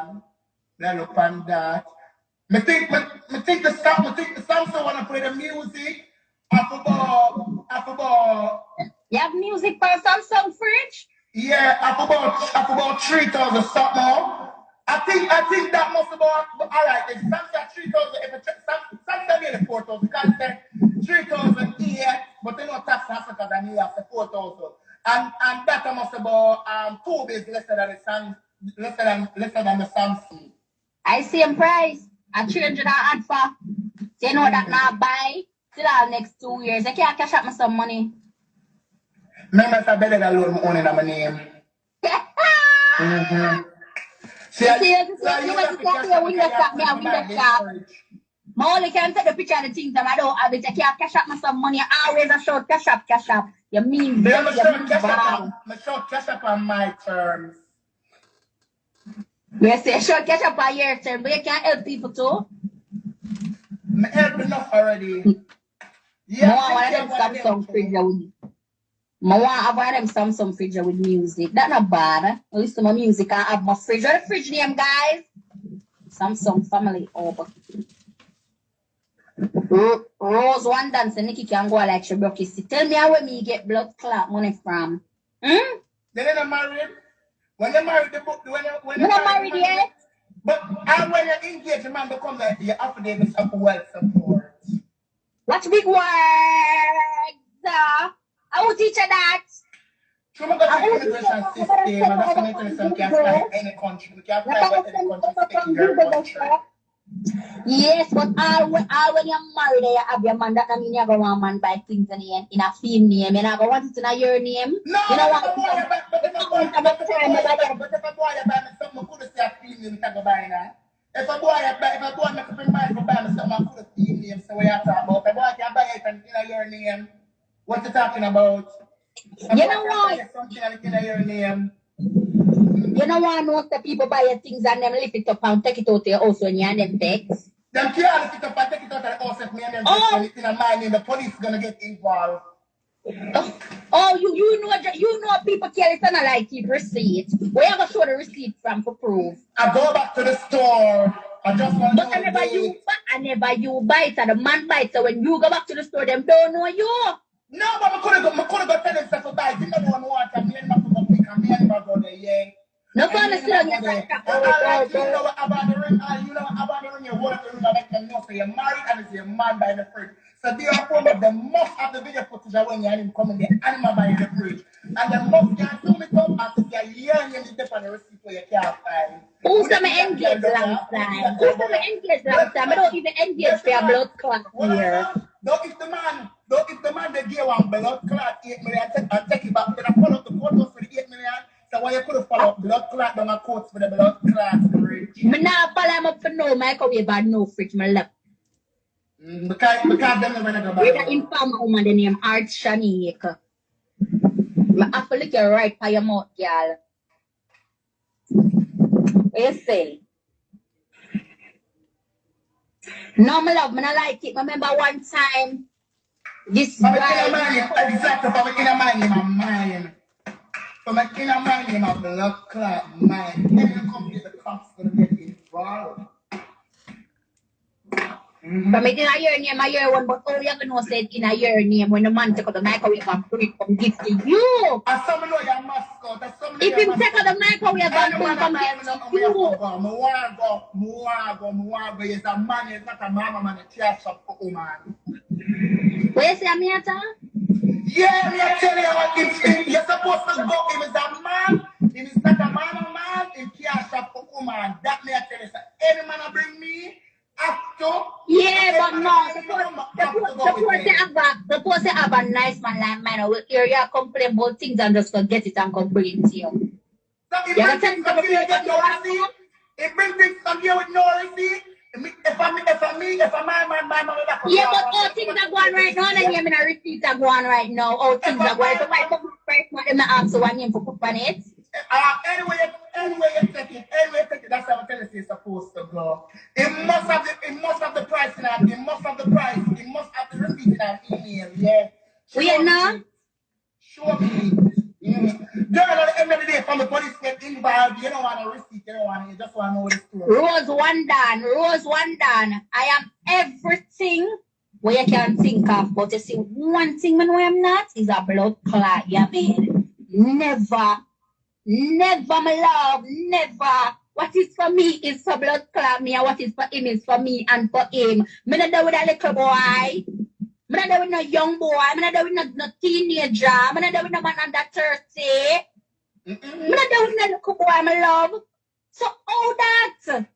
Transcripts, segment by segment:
man. Then look on that. Me think the Samsung wanna play the music. After You have music for Samsung fridge? yeah, after about 3,000 something more. I think that must about alright. If Samsung 3,000, if Samsung nearly 4,000, because say 3,000 here, but they know tax has because I need after 4,000. And that must about 2 bits lesser than the Samsung, lesser than the Samsung. I same price. I change it and add for. They know that now buy till our next 2 years. I can't cash out me some money. Remember, it's better than loan money in my name. See, you want to talk to your window shop, me a window shop. I only can take the picture of the things that I don't have it. I can't cash out me some money. I always a shout cash up. You mean bad. I shout cash up on my terms. You say shout cash up on your terms, but you can't help people too. I help enough already. Yeah, I want them Samsung fridge with I want one of them Samsung fridge with music. That's not bad. I listen to my music and have my fridge. What the fridge name, guys? Samsung family over. Rose one dance and Nikki can go like she broke his. Tell me how me get blood clot money from. Then they're not married. When you're married, when you're not married yet. But when you're engaged, the man becomes like your affidavits of wealth support. What big words? I will teach her that. True, we got the immigration system, and that's something we can apply in any country. We can apply in any country, your country. Yes, but all when you're married, you have your man. That means you go want man buy things in a film name. You not go want it in your name. No, you know what? But if a boy buy me something, I could say a film name. I go buy now. If a boy make up his mind to buy me something, I could film name. So we are talking about. A boy can buy it in your name. What you talking about? You know what? Something in your name. You know why most the people buy your things and them lift it up and take it out there also when you and them text? Them can't lift it up and take it out of the house if me and them take anything of mine in the police gonna get involved. You know people carry it and I like keep receipt. Where you gonna show the receipt from for proof? I go back to the store. I just want to I never you buy it and the man buy it. So when you go back to the store, them don't know you. No, but I couldn't go tell them stuff about it. You know one want and me and my pick and me and my brother, yeah. No fun is still you know what about the ring, you hold up the ring and let them know so you're married and it's your man by the fridge. So therefore they must have the video footage of when you and him come in the animal by the fridge. And they must can zoom it up and see you're hearing him the on the receipt where you can't find. Who's gonna engage last time? I don't even engage for a blood clot here. If the man they give one blood clot 8 million and take it back, then I follow up the photos for the 8 million. So why you could have followed up blood clot down a coats for the blood clot fridge? Me not follow him up for no microwave and no fridge, my love. Because them never go back. We're the informer woman, the name Art Shanique. I have to look you right by your mouth, girl. What you say? No, my love, I don't like it. I remember one time, this guy... Exactly, for my inner mind, in my mind. For my inner mind, in my blood clot mind. Then you come to the cops going to get involved. But I didn't hear name, I hear one, but all you can know said in a year name when the man take out the microwave and put it from gift to you. And some know your mascot. If him take out the microwave and put it from gift to you. I want to go. He's a man, he's not a mama man, a chair shop for woman. What you say, Amiata? Yeah, me I tell you what, you're supposed to go. If he's a man, if he's not a man, he can't shop for woman. That me I tell you. So any man will bring me. Yeah, but no, suppose they have a nice man like mine will hear you complain about things and just go get it and come bring it to you. So it brings things from here with no receipt. It brings things from here with no receipt. If my man will back. Yeah, but all things are going right now, then you mean a receipt are going right now. All things are going. So why come first what them ask so one name for put on it? Anyway you take it, that's how I tell you it's supposed to go. It must have the price in it, it must have the receipt in that email, yeah. We know? Show me. Girl, at the end of the day, from the police get involved, you don't want a receipt it. You just want to know the story. Rose Wandan. I am everything where you can think of. But you see, one thing I know I'm not is a blood clot, yeah, man. Never, my love, never. What is for me is for blood clot me, and what is for him is for me and for him. Me not there with a little boy. Me not there with no young boy. Me not there with no teenager. Me not there with no man under 30. Me not there with no little boy, my love. So all that.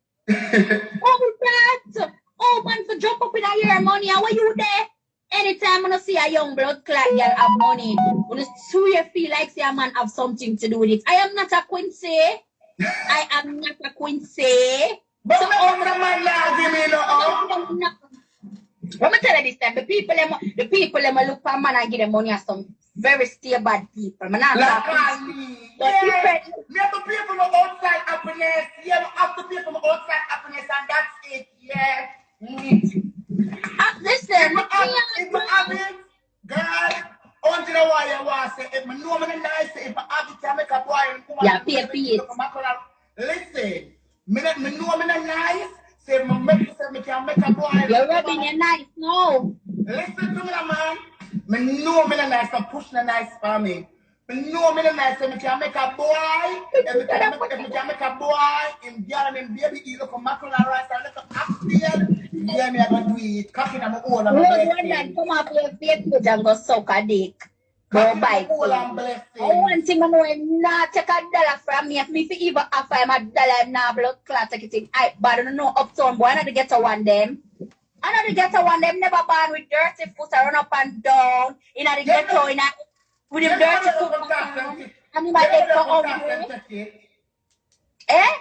Oh man, for jump up in a year money, how are you there? Anytime I see a young blood clot girl have money, when you feel like say a man have something to do with it. I am not a Quincy. But so all the man now give me no. Let me tell you this time, the people them look for man and give them money are some very stable people. Man, me have to pay for my outside happiness. Yeah, I have to pay for my outside happiness, and that's it. Yeah. Listen, if I have it, girl, until the why I was say, if I know I'm nice, if I have it, I make a boy and come yeah, pay. Listen, me know I'm nice. Say, me can make a boy. You're rubbing your nice, no. Listen to me, man. Me know I'm nice, so push the nice for me. Me know I'm nice, so me can make a boy. If me can make a boy, him girl and him baby, he look for mackerel and rice and look for apple. Yeah, me I go do it. Cooking on my own. Come up your Facebook and go suck a dick. Go buy it. One thing I know, I'm not take $1 from me. If me even offer him $1, I'm not blood clot take it in. But I don't know uptown boy. I know the ghetto one them. Never born with dirty foot run up and down. In the ghetto, with them dirty foot. And my leg go hungry. Eh?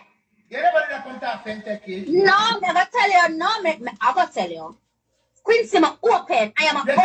You never did a contact and take it? No, never tell you. No, I go tell you. Quincy, I'm open. I am open.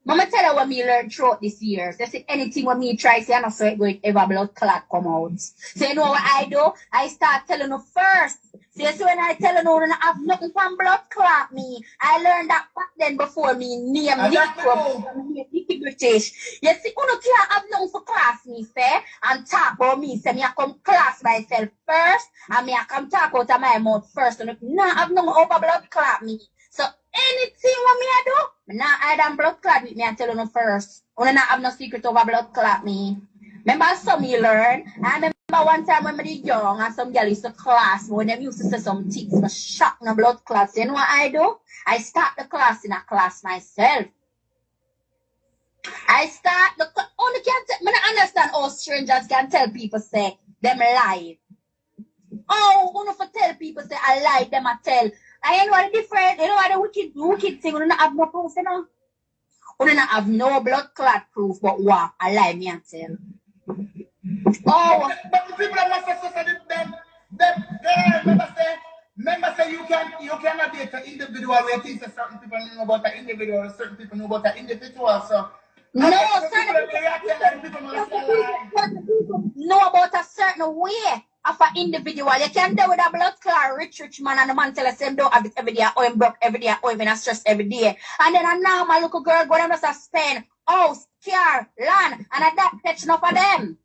Mama tell her what me learn throughout this year. So say anything when me try, say I not so it going ever blood clot come out. So you know what I do? I start telling you first. So when I tell you no, I have nothing from blood clot me. I learned that back then before me name Nick from Nicky British. You see, you can't have nothing for class me, fair, and talk about me. Say me I come class myself first, and me I come talk out of my mouth first. And nah, have nothing over blood clot me. So anything what me I do, nah I don't blood clot with me, I tell you first. I not have no secret over blood clot me. Remember some you learn? I remember one time when I was young and some girl used to class when them used to say some things for shock no blood clots. You know what I do? I start the class in a class myself. I don't understand how strangers can tell people say them lie. Oh, you know for tell people say I lie, them I tell. I know what different, you know what the wicked thing, we don't have no proof, you know. We don't have no blood clot proof, but what? I lie, me and tell. Oh. But the people that must say them remember say you cannot date an individual where things that certain people know about the individual and certain people know about the individual, so. No, certain people know about a certain way of an individual. You can do with a blood clot rich man and the man tell us him don't have it every day, or him broke every day, or even stress every day. And then a normal little girl go them just spend house, car, land, and a that catching up of them.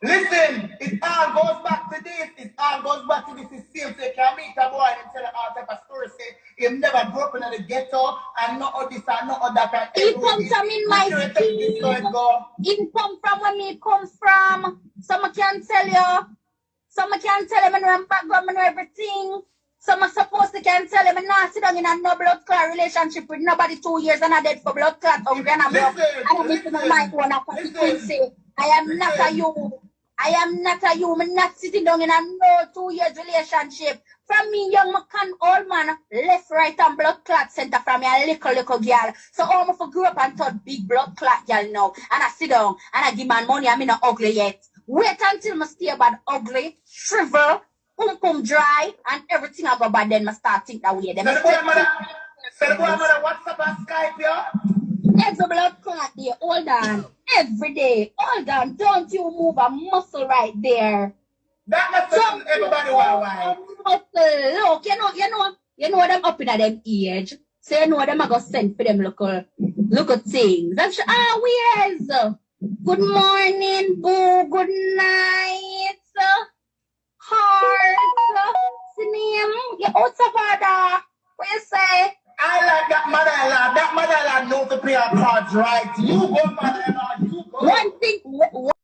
Listen, it all goes back to this. It all goes back to this. It's still say can meet a boy and tell all type of stories. Say he never grew up in the ghetto and not all this and not all that. He comes from in my city. He come from where me come from. Some can tell you. Some can tell him I know background, I know everything. Some are supposed to can tell him I not sit down in a no blood clot relationship with nobody 2 years and I dead for blood clot hungry and I'm I am not a you. I am not a you. I'm not sitting down in a no 2 years relationship. From me, young McCann, old man, left, right, and blood clot center from me, a little girl. So all of us grew up and thought big blood clot girl now. And I sit down and I give man money, I'm not ugly yet. Wait until I stay bad ugly, shrivel, dry, and everything I go bad, then I start think that way. Then so the boy mother WhatsApp and Skype, yo? Every blood clot there, hold on. Every day, hold on. Don't you move a muscle right there. That must everybody why. Look, you know them up in them age. So you know them I go send for them local things. That's where's Good morning, boo. Good night. Heart. Sinem. You're out of order. What you say? I like that mother-in-law. That mother-in-law knows to play her cards right. You go, mother-in-law. You go. One thing